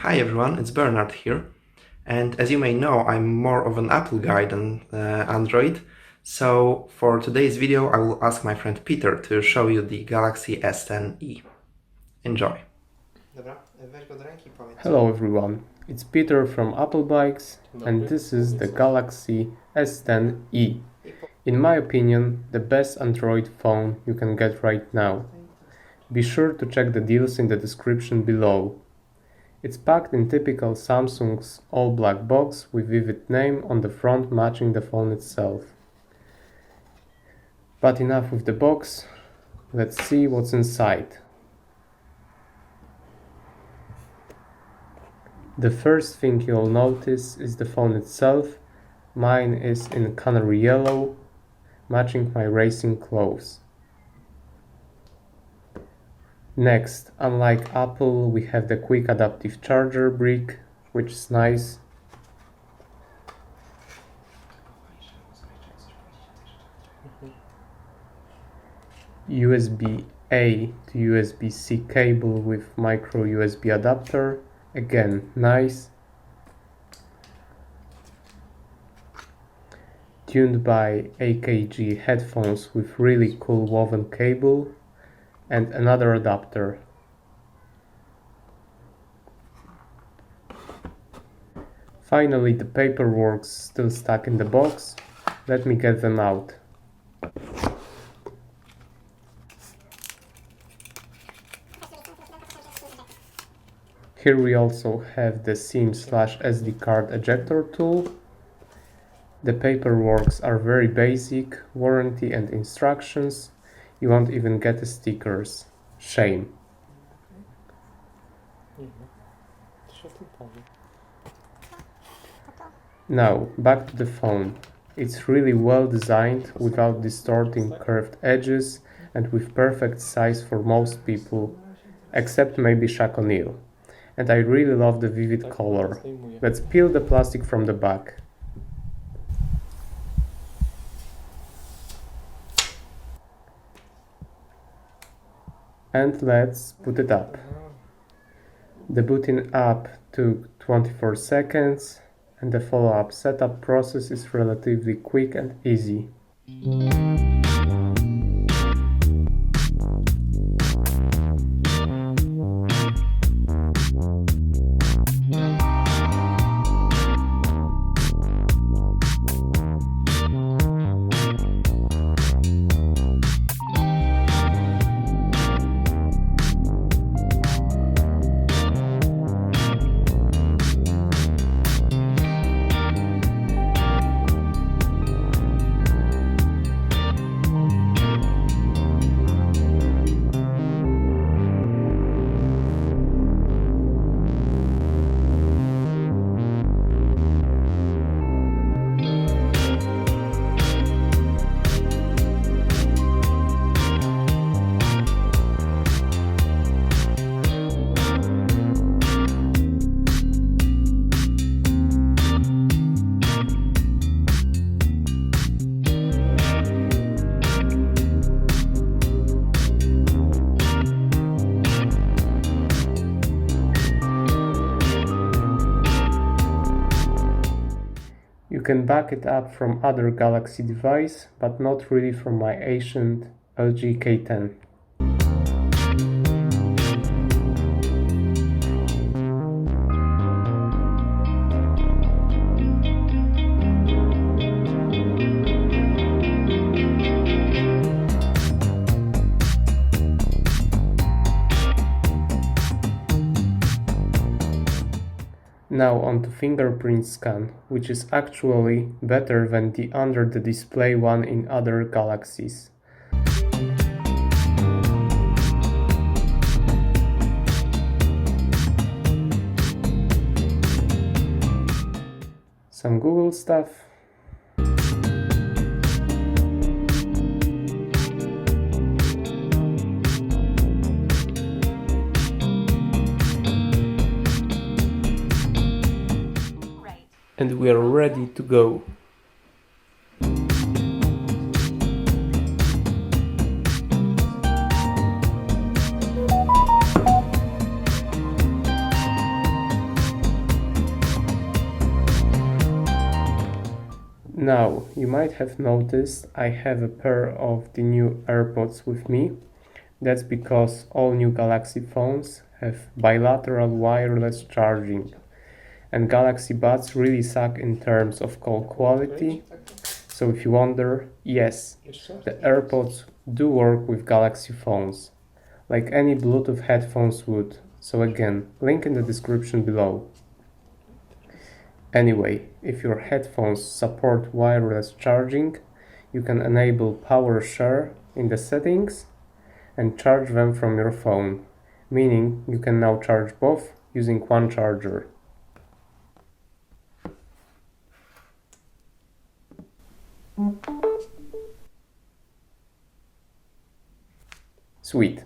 Hi everyone, it's Bernard here, and as you may know, I'm more of an Apple guy than Android, so for today's video I will ask my friend Peter to show you the Galaxy S10e. Enjoy! Hello everyone, it's Peter from Apple Bikes and this is the Galaxy S10e. In my opinion, the best Android phone you can get right now. Be sure to check the deals in the description below. It's packed in typical Samsung's all-black box with vivid name on the front matching the phone itself. But enough with the box, let's see what's inside. The first thing you'll notice is the phone itself. Mine is in canary yellow, matching my racing clothes. Next, unlike Apple, we have the quick adaptive charger brick, which is nice. USB-A to USB-C cable with micro USB adapter, again nice. Tuned by AKG headphones with really cool woven cable. And another adapter. Finally, the paperwork's still stuck in the box. Let me get them out. Here we also have the SIM/SD card ejector tool. The paperworks are very basic, warranty and instructions. You won't even get the stickers. Shame. Now, back to the phone. It's really well designed without distorting curved edges and with perfect size for most people, except maybe Shaq O'Neal. And I really love the vivid color. Let's peel the plastic from the back. And let's put it up. The booting up took 24 seconds and the follow-up setup process is relatively quick and easy. You can back it up from other Galaxy device, but not really from my ancient LG K10. Now on to fingerprint scan, which is actually better than the under the display one in other Galaxies. Some Google stuff. And we are ready to go. Now, you might have noticed I have a pair of the new AirPods with me. That's because all new Galaxy phones have bilateral wireless charging, and Galaxy Buds really suck in terms of call quality. So if you wonder, yes, the AirPods do work with Galaxy phones, like any Bluetooth headphones would. So again, link in the description below. Anyway, if your headphones support wireless charging, you can enable power share in the settings and charge them from your phone, meaning you can now charge both using one charger. Sweet.